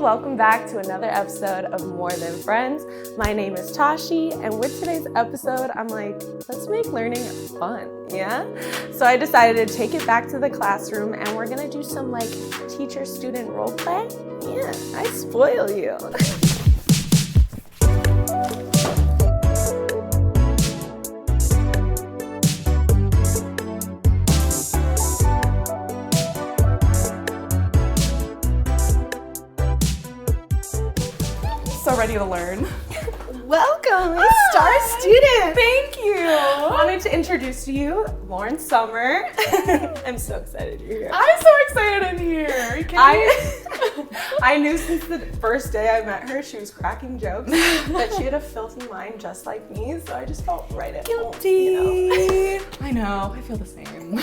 welcome back to another episode of More Than Friends. My name is Tashi, and with today's episode, I'm like, let's make learning fun, yeah? So I decided to take it back to the classroom, and we're gonna do some like teacher-student role play. Yeah, I spoil you. So ready to learn. Welcome, star student. Thank you. I wanted to introduce to you Lauren Summer. I'm so excited you're here. I'm so excited I'm here. Are you kidding me? I knew since the first day I met her, she was cracking jokes, that she had a filthy mind just like me, so I just felt right at home. Guilty. I know, I feel the same.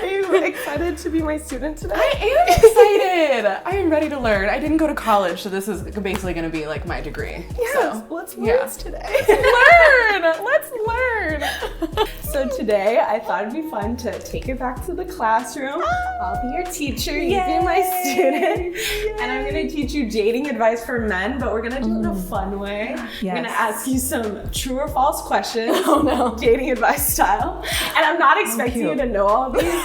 Are you excited to be my student today? I am excited. I am ready to learn. I didn't go to college, so this is basically going to be like my degree. Yes, so, let's learn today. Let's learn. So today I thought it'd be fun to take it back to the classroom. I'll be your teacher, you be my student. And I'm gonna teach you dating advice for men, but we're gonna do it in a fun way. Yes. I'm gonna ask you some true or false questions, Oh no. dating advice style. And I'm not expecting you to know all of these.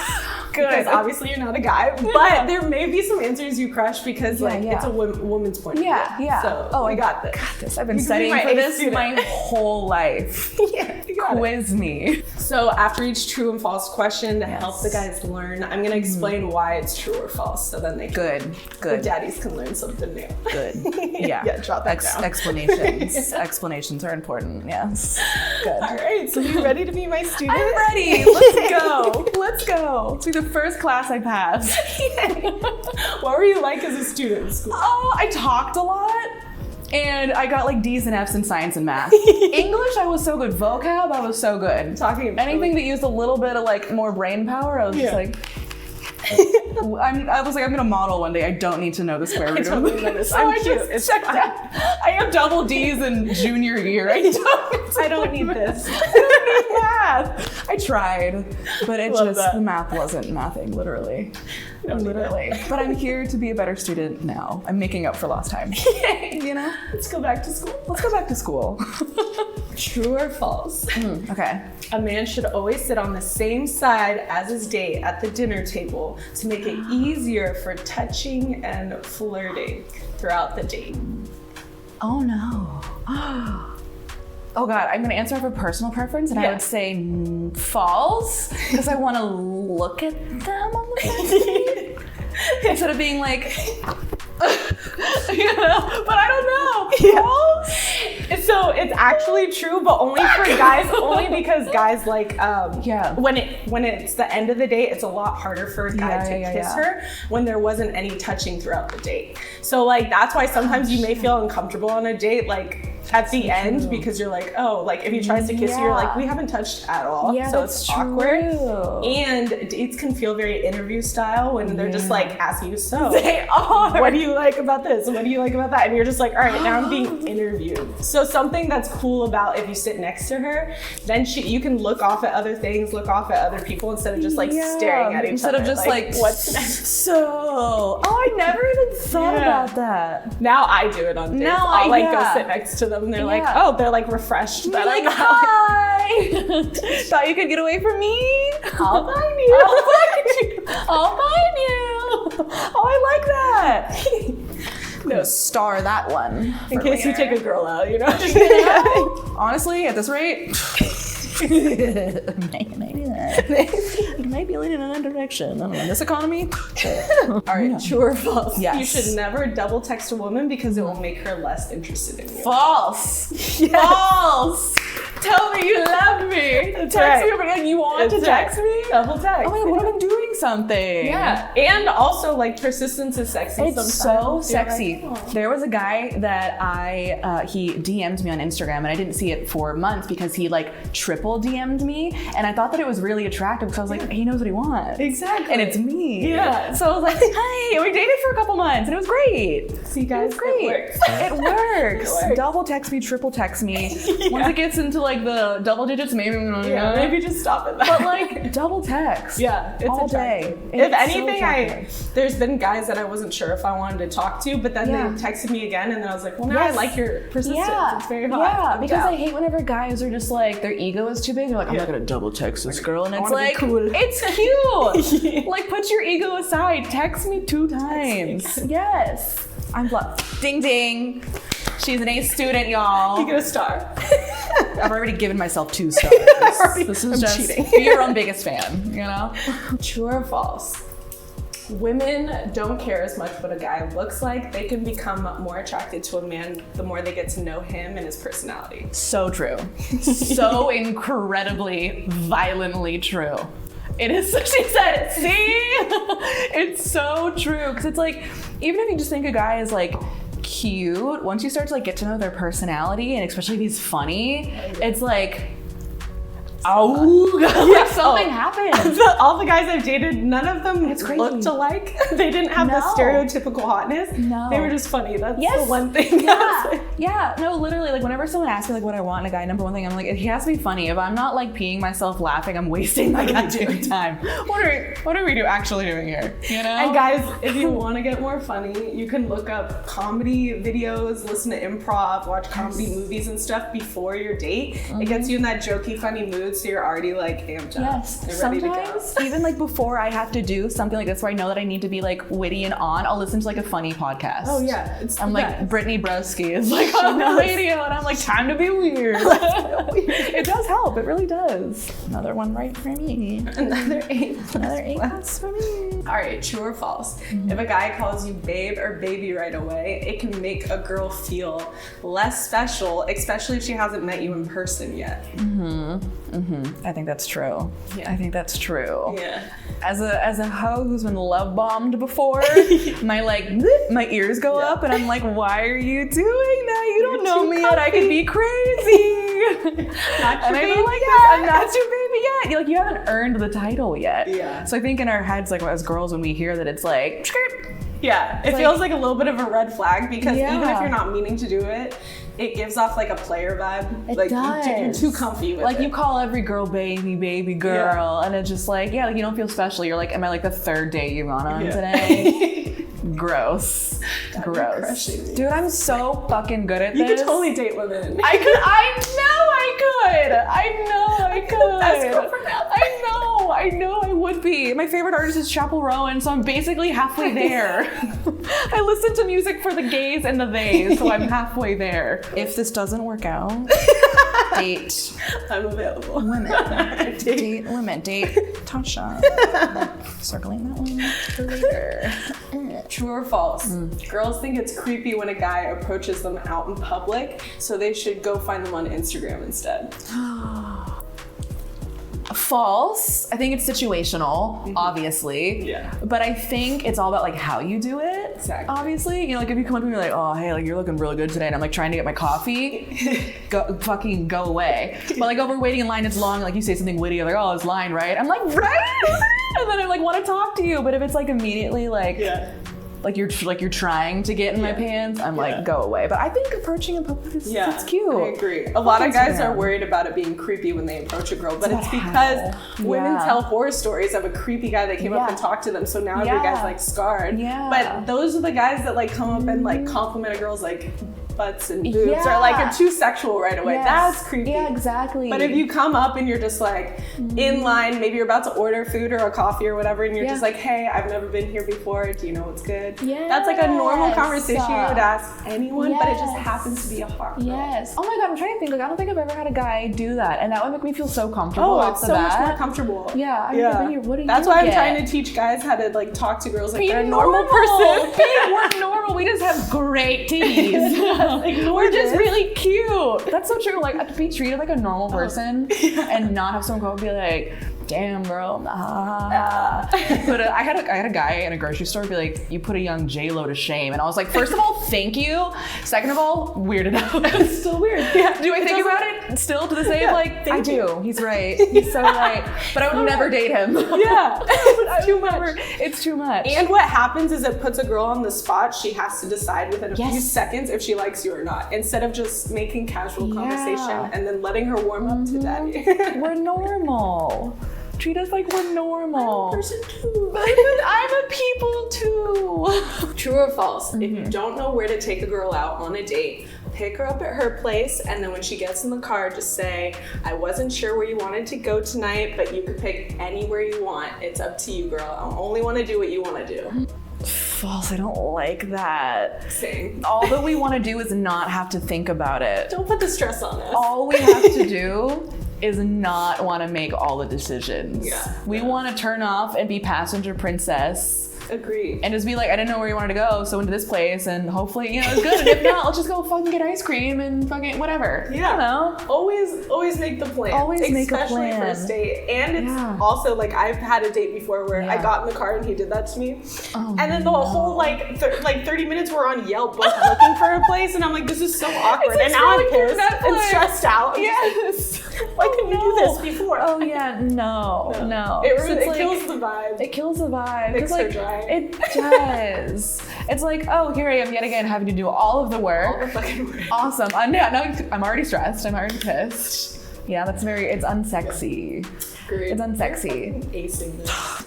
Because obviously you're not a guy, but there may be some answers you crush because it's a woman's point of view. Yeah. So I got this. I've been You can be studying my for A this student. my whole life. Yeah, you got it. Quiz me. So after each true and false question, to help the guys learn, I'm gonna explain why it's true or false, so then they can, the daddies can learn something new. Good. Yeah. Yeah, jot that down. Explanations. Explanations are important. Yes. Good. All right, so you ready to be my student? I'm ready. Let's go. Let's go. It's be the first class I passed. What were you like as a student in school? Oh, I talked a lot. And I got like D's and F's in science and math. English, I was so good. Vocab, I was so good. Talking about Anything that used a little bit of like more brain power, I was just like, I was like, I'm gonna model one day. I don't need to know the square root of this. So I'm I cute. just It's checked fine. out. I have double D's in junior year. I don't need this. I don't need math. I tried, but Love the math wasn't mathing, literally. Literally. But I'm here to be a better student now. I'm making up for lost time. You know? Let's go back to school. Let's go back to school. True or false? Okay. A man should always sit on the same side as his date at the dinner table to make it easier for touching and flirting throughout the date. Oh no. Oh God, I'm gonna answer for personal preference, and I would say false, because I want to look at them on the first date instead of being like, you know. But I don't know. False. So it's actually true, but only for guys. Only because guys like when it's the end of the date, it's a lot harder for a guy to kiss her when there wasn't any touching throughout the date. So like that's why sometimes you may feel uncomfortable on a date, like at the end, because you're like, oh, like if he tries to kiss you, you're like, we haven't touched at all. Yeah, so that's it's awkward. true. And dates can feel very interview style when they're just like asking you, so They are. what do you like about this? What do you like about that? And you're just like, all right, now I'm being interviewed. So something that's cool about if you sit next to her, then you can look off at other things, look off at other people instead of just like staring at each instead other. of just like what's next? So, I never even thought about that. Now I do it on dates. Now I'll like go sit next to them and they're like, oh, they're like refreshed. You're like, hi. Thought you could get away from me? I'll find you. I'll find you. Oh, I like that. No, star that one. In case you take a girl out, you know? Honestly, at this rate, it might be leaning in that direction. I don't know. In this economy. All right, true or false? Yes. You should never double text a woman because it will make her less interested in you. False. Yes. False. Tell me you love me. Text me, but you want to text me? Double text. Oh my God, what if I'm doing something? Yeah, and also like persistence is sexy. It's sometimes. so sexy. There was a guy that he DM'd me on Instagram, and I didn't see it for months because he like triple DM'd me, and I thought that it was really attractive because I was like, he knows what he wants. Exactly. And it's me. Yeah. So I was like, hey, we dated for a couple months, and it was great. See, guys, It was great. it works. It works. It works. Double text me, triple text me. Once it gets into like the double digits, maybe I'm gonna Yeah, maybe just stop at that. But like double text. Yeah, it's all attractive. okay. If anything, there's been guys that I wasn't sure if I wanted to talk to, but then they texted me again, and then I was like, well, now I like your persistence. It's very hot. Yeah, because I hate whenever guys are just like, their ego is too big. They're like, I'm not gonna double text this girl, and it's like, cool. It's cute. Like, put your ego aside. Text me 2 times. Yes. I'm ding ding. She's an A student, y'all. You get a star. I've already given myself 2 stars. This is just cheating. Be your own biggest fan, you know? True or false? Women don't care as much what a guy looks like. They can become more attracted to a man the more they get to know him and his personality. So true. So incredibly, violently true. It is, she said it, see? It's so true. Because it's like, even if you just think a guy is like cute, once you start to like get to know their personality, and especially if he's funny, it's like, like something happened. All the guys I've dated, none of them looked alike. They didn't have the stereotypical hotness. No. They were just funny. That's the one thing. Yeah. No, literally, like whenever someone asks me like what I want in a guy, number one thing, I'm like, he has to be funny. If I'm not like peeing myself laughing, I'm wasting my goddamn time. What are we actually doing here? You know? And guys, if you want to get more funny, you can look up comedy videos, listen to improv, watch comedy movies and stuff before your date. It gets you in that jokey, funny mood. So you're already like amped up. Yes, ready sometimes to go. Even like before I have to do something like this where I know that I need to be like witty and on, I'll listen to like a funny podcast. Oh yeah, I'm like Brittany Broski is like on the radio, and I'm like, time to be weird. It does help. It really does. Another one right for me. Another 8. Another 8 for me. All right, true or false? If a guy calls you babe or baby right away, it can make a girl feel less special, especially if she hasn't met you in person yet. I think that's true. Yeah. I think that's true. Yeah. As a hoe who's been love bombed before, my ears go up, and I'm like, why are you doing that? You don't know me yet. I could be crazy. And I don't like this. I'm not your baby yet. You're like, you haven't earned the title yet. Yeah. So I think in our heads, like as girls, when we hear that, it's like, yeah, it feels like a little bit of a red flag because Yeah. even if you're not meaning to do it, it gives off like a player vibe. It like does. You're too comfy with like it. you call every girl baby girl, and it's just like, like you don't feel special. You're like, am I like the 3rd date you've gone on today? Gross. Gross. Dude, I'm so fucking good at this. You could totally date women. I know I could. Best girlfriend out there. I know I would be. My favorite artist is Chappell Rowan, so I'm basically halfway there. I listen to music for the gays and the theys, so I'm halfway there. If this doesn't work out, date I'm available. women. Date women. Date Tasha. Circling that one for later. True or false? Girls think it's creepy when a guy approaches them out in public, so they should go find them on Instagram instead. False. I think it's situational, obviously. Yeah. But I think it's all about like how you do it. Exactly. Obviously, you know, like if you come up to me like, oh, hey, like you're looking really good today, and I'm like trying to get my coffee, fucking go away. But like over waiting in line, it's long. Like you say something witty, like, oh, it's line, right? I'm like, right? And then I like want to talk to you. But if it's like immediately like. Yeah. Like you're trying to get in my pants, I'm like, go away. But I think approaching in public is it's cute. I agree. A lot of guys are worried about it being creepy when they approach a girl, but it's because women tell horror stories of a creepy guy that came up and talked to them, so now every guy's like scarred. Yeah. But those are the guys that like come up and like compliment a girl's like butts and boobs or like are too sexual right away. That's creepy. Yeah, exactly. But if you come up and you're just like in line, maybe you're about to order food or a coffee or whatever, and you're just like, hey, I've never been here before. Do you know what's good? Yes. That's like a normal conversation you would ask anyone, but it just happens to be a hot girl. Yes. Oh my God, I'm trying to think. Like, I don't think I've ever had a guy do that, and that would make me feel so comfortable. Oh, off it's the so bat. much more comfortable. Yeah. What do you That's why I'm get? trying to teach guys how to like talk to girls like Be they're a normal person. We're normal. We just have great titties. We're just really cute. That's so true. Like to be treated like a normal person and not have someone go and be like, damn girl, nah. But I had a guy in a grocery store be like, you put a young J-Lo to shame. And I was like, first of all, thank you. Second of all, weirded out. It's still weird. Yeah. Do I think about it still to this day? Like, I do. He's right. He's so right. But I would never date him. Yeah. It's too much. And what happens is it puts a girl on the spot. She has to decide within a few seconds if she likes you or not, instead of just making casual conversation and then letting her warm up to daddy. We're normal. Treat us like we're normal. I'm a person too. I'm a people too. True or false? If you don't know where to take a girl out on a date, pick her up at her place, and then when she gets in the car, just say, I wasn't sure where you wanted to go tonight, but you could pick anywhere you want. It's up to you, girl. I only want to do what you want to do. False, I don't like that. Same. All that we want to do is not have to think about it. Don't put the stress on us. All we have to do is not want to make all the decisions. Yeah. We want to turn off and be passenger princess. Agree. And just be like, I didn't know where you wanted to go, so into this place, and hopefully, it's good. And if not, let's just go fucking get ice cream and fucking whatever. Yeah. You know? Always make the plan. Always make a Especially plan. first date. And it's also like, I've had a date before where I got in the car and he did that to me. Oh, and then the whole like 30 minutes we're on Yelp both looking for a place, and I'm like, this is so awkward. And now I'm pissed and stressed out. Yes. Why couldn't you do this before? Oh yeah, no. It kills the vibe. It kills the vibe. Makes her Like, dry. it does. It's like, oh, here I am yet again having to do all of the work. All the fucking work. Awesome. I'm already stressed. I'm already pissed. Yeah, it's unsexy. Great. It's unsexy. Acing this.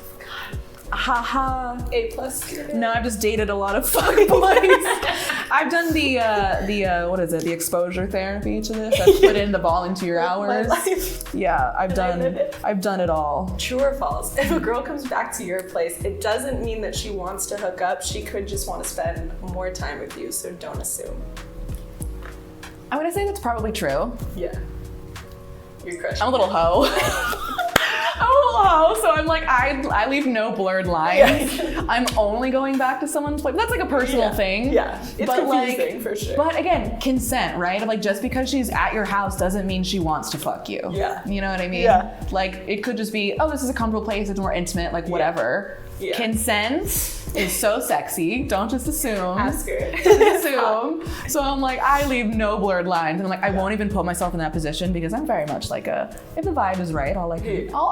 Haha. A+. No, I've just dated a lot of fuckboys. I've done the exposure therapy to this. I've put in the volunteer hours. Yeah, I've done it all. True or false? If a girl comes back to your place, it doesn't mean that she wants to hook up. She could just want to spend more time with you, so don't assume. I'm gonna say that's probably true. Yeah. You're crushing. I'm a little hoe. So I'm like, I leave no blurred lines. Yeah. I'm only going back to someone's place. That's like a personal thing. Yeah, it's confusing for sure. But again, consent, right? Like, just because she's at your house doesn't mean she wants to fuck you. Yeah. You know what I mean? Yeah. Like, it could just be, oh, this is a comfortable place, it's more intimate, like whatever. Yeah. Consent is so sexy. Don't just assume. Ask her. Assume. So I'm like, I leave no blurred lines, and I'm like, I won't even put myself in that position because I'm very much like if the vibe is right, I'll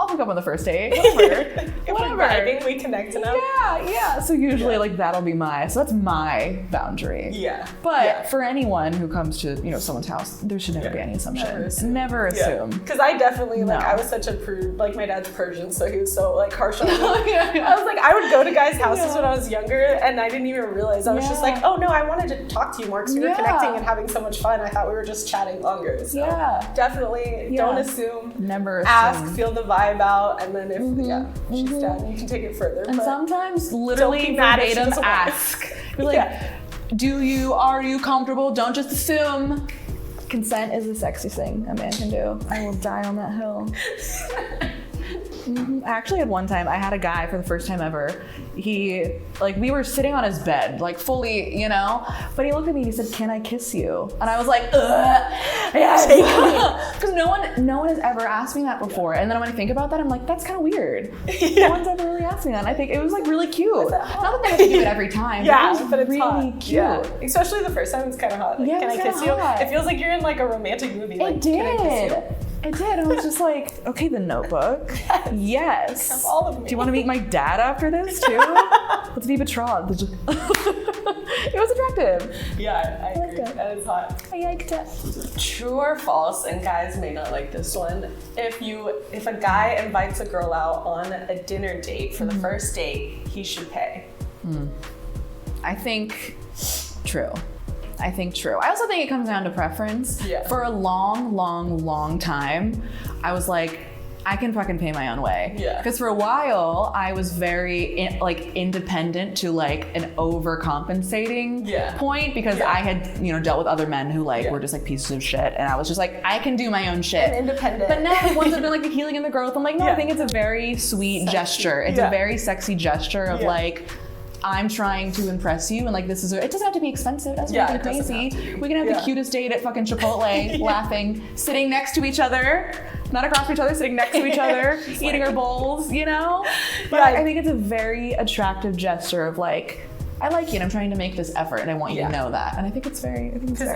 hook up on the first date. Whatever. If we're vibing, we connect enough. Yeah. So usually like that'll be that's my boundary. Yeah. But for anyone who comes to someone's house, there should never be any assumption. Never assume. Because I definitely I was such a prude. Like, my dad's Persian, so he was so like harsh on me. Yeah. I was like, I would go to guys' houses when I was younger, and I didn't even realize. I was just like, oh no, I wanted to talk to you more because we were connecting and having so much fun. I thought we were just chatting longer. So definitely don't assume. Never assume. Ask, feel the vibe out, and then if she's down, you can take it further. And but sometimes literally verbatim ask. Be like, are you comfortable? Don't just assume. Consent is the sexiest thing a man can do. I will die on that hill. I actually had one time, I had a guy for the first time ever. We were sitting on his bed, like fully, but he looked at me and he said, "Can I kiss you?" And I was like, yes. Because no one has ever asked me that before. And then when I think about that, I'm like, that's kind of weird. No one's ever really asked me that. And I think it was like really cute. Not that they have to do it every time. But it's really hot. Cute. Yeah. Especially the first time, it's kind of hot. Like, can I kiss you? It feels like you're in like a romantic movie. Like, can I kiss you? It did. I was just like, okay, The Notebook. Yes. Have all of me. Do you want to meet my dad after this too? Let's be betrothed. It was attractive. Yeah, I agree. That is hot. I liked it. True or false, and guys may not like this one, if a guy invites a girl out on a dinner date for the first date, he should pay. I think true. I also think it comes down to preference. Yeah. For a long time, I was like, I can fucking pay my own way. Yeah. Because for a while, I was very independent to like an overcompensating point because I had dealt with other men who were just like pieces of shit, and I was just like, I can do my own shit. And independent. But now once I've been like the healing and the growth, I'm like, no, I think it's a very sweet gesture. It's a very sexy gesture of like, I'm trying to impress you, and like it doesn't have to be expensive. It doesn't have to be crazy. We can have the cutest date at fucking Chipotle, laughing, sitting next to each other, not across from each other, sitting next to each other, eating our bowls, But I think it's a very attractive gesture of like, I like you and I'm trying to make this effort and I want you to know that. And I think it's very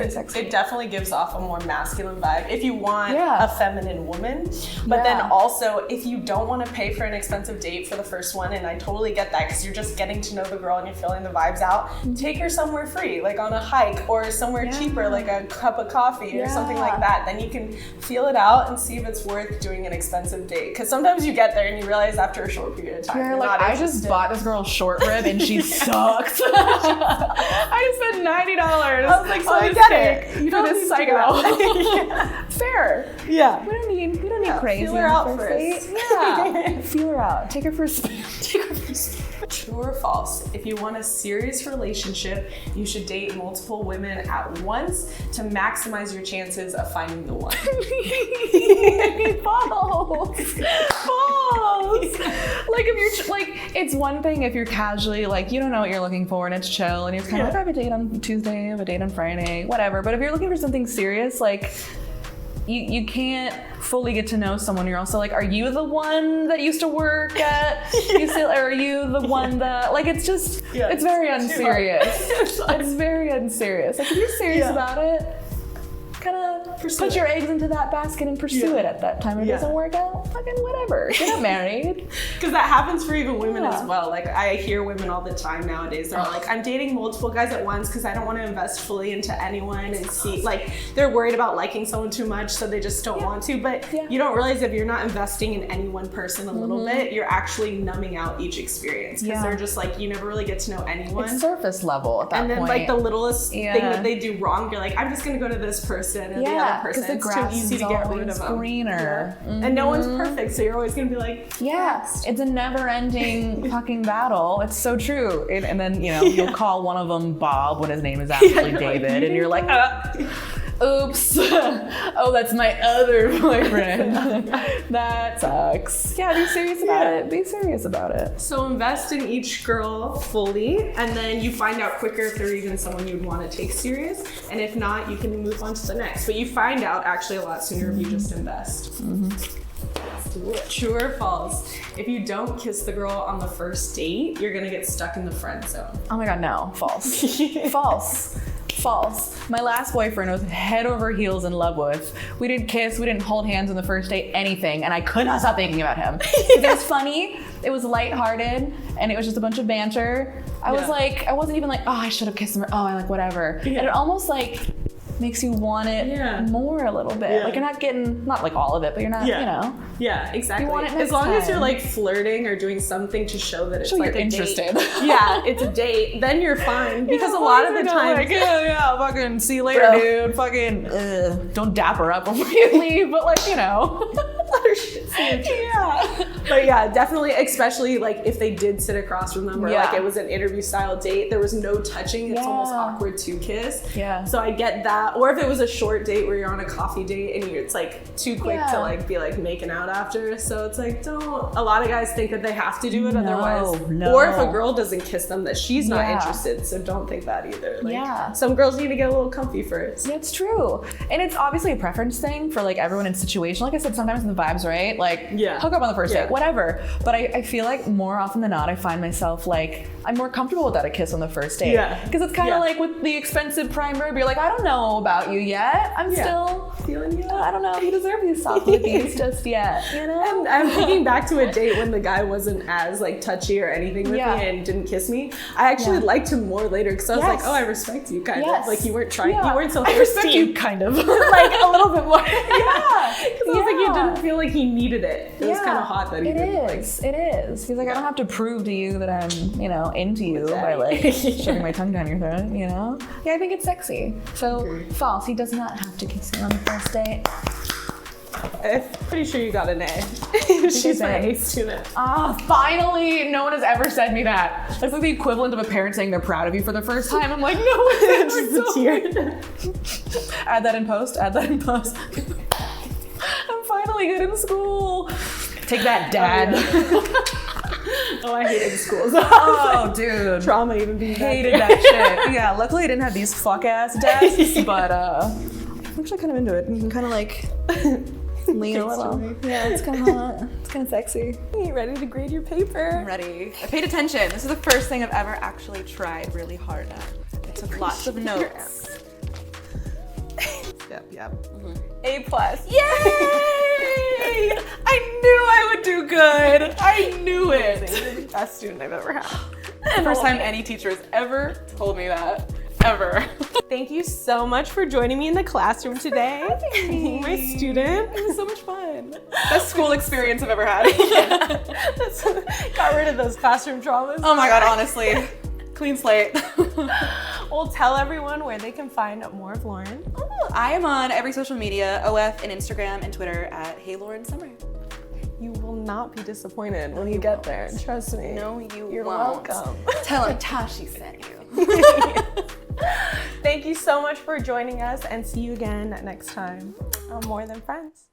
sexy. It definitely gives off a more masculine vibe if you want Yeah. a feminine woman. But then also, if you don't want to pay for an expensive date for the first one, and I totally get that because you're just getting to know the girl and you're feeling the vibes out, take her somewhere free, like on a hike or somewhere cheaper, like a cup of coffee or something like that. Then you can feel it out and see if it's worth doing an expensive date. Because sometimes you get there and you realize after a short period of time, You're you're like, not I interested. just bought this girl short rib and she sucks. I just spent $90 I was like, so on I this get steak. it. You Don't know need this to do psycho. that. Fair. Yeah. We don't need crazy. Feel her on out the first first. date. Yeah. Feel her out. Take her for a spin. True or false? If you want a serious relationship, you should date multiple women at once to maximize your chances of finding the one. False. False. Like if you're like, it's one thing if you're casually like you don't know what you're looking for and it's chill and you're kind of like I have a date on Tuesday, I have a date on Friday, whatever. But if you're looking for something serious, like you can't fully get to know someone. You're also like, are you the one that used to work at UCLA? Or are you the one that like it's just it's very unserious. It's very unserious. Like if you're serious about it, kind of put your eggs into that basket and pursue it at that time. If it doesn't work out, fucking whatever. Get not married. Because that happens for even women as well. Like I hear women all the time nowadays. They're like, I'm dating multiple guys at once because I don't want to invest fully into anyone and see. Like they're worried about liking someone too much, so they just don't want to. But you don't realize if you're not investing in any one person a little bit, you're actually numbing out each experience because they're just like you never really get to know anyone. It's surface level at that point. And then like the littlest thing that they do wrong, you're like, I'm just gonna go to this person or the other person. The it's grass too easy to get rid of them. greener. And no one's perfect, so you're always gonna be like, it's a never-ending fucking battle. It's so true. And then you'll call one of them Bob when his name is actually David, and you're like, oops. Oh, that's my other boyfriend. That sucks. Yeah, be serious about it. Be serious about it. So invest in each girl fully, and then you find out quicker if they're even someone you'd want to take serious. And if not, you can move on to the next. But you find out actually a lot sooner if you just invest. True or false? If you don't kiss the girl on the first date, you're gonna get stuck in the friend zone. Oh my god, no. False. False. False. My last boyfriend I was head over heels in love with. We didn't kiss, we didn't hold hands on the first date, anything, and I could not stop thinking about him. It was funny, it was lighthearted, and it was just a bunch of banter. I was like, I wasn't even like, oh, I should have kissed him, or oh, I like whatever. And it almost like makes you want it more a little bit. Like you're not getting, not like all of it, but you're not, you know. Yeah, exactly. You want it next as long as you're time. like flirting or doing something to show that it's like you're a interested. date. Yeah, it's a date. Then you're fine because a lot of the time, like, fucking see you later, dude. Fucking don't dapper up before you leave, but like But yeah, definitely, especially like if they did sit across from them or like it was an interview style date, there was no touching. It's almost awkward to kiss. Yeah. So I get that. Or if it was a short date where you're on a coffee date and it's like too quick to like be like making out after. So it's like a lot of guys think that they have to do it otherwise. Or if a girl doesn't kiss them, that she's not interested. So don't think that either. Like some girls need to get a little comfy first. Yeah, it's true. And it's obviously a preference thing for like everyone in situation. Like I said, sometimes the vibes right. Like hook up on the first date, whatever. But I feel like more often than not, I find myself like I'm more comfortable without a kiss on the first date. Because it's kind of like with the expensive prime rib, you're like, I don't know about you yet. I'm still feeling you. I don't know if you deserve these soft lippies just yet. You know? And I'm thinking back to a date when the guy wasn't as like touchy or anything with me and didn't kiss me. I actually liked him more later because I was like, oh, I respect you kind of. Like you weren't trying, you weren't so thirsty. I respect you kind of. Like a little bit more. Because I was like, you didn't feel like he needed it. It was kind of hot that he didn't. It is. He's like, I don't have to prove to you that I'm, into you by like shoving my tongue down your throat, Yeah, I think it's sexy. So false. He does not have to kiss me on the first date. I'm pretty sure you got an A. She's my A student. Finally, no one has ever said me that. That's like the equivalent of a parent saying they're proud of you for the first time. I'm like, no one's ever Just a tear. Add that in post. I'm finally good in school. Take that, Dad. Oh, I hated schools. Oh, dude. Trauma even being hated that shit. Yeah, luckily I didn't have these fuck ass desks, but I'm actually kind of into it. You can kind of like lean a little. Yeah, it's kind of sexy. Are you ready to grade your paper? I'm ready. I paid attention. This is the first thing I've ever actually tried really hard at. I took lots of notes. Yep. A+. Yay! I knew I would do good. I knew it. You're the best student I've ever had. First time any teacher has ever told me that. Ever. Thank you so much for joining me in the classroom today. Being my student. It was so much fun. Best school experience I've ever had. Got rid of those classroom traumas. Oh my god, honestly. Clean slate. Well, tell everyone where they can find more of Lauren. I am on every social media, OF and Instagram and Twitter at Hey Lauren Summer. You will not be disappointed when you get there. Trust me. No, you're won't. welcome. Tell him Tashi sent you. Thank you so much for joining us, and see you again next time on More Than Friends.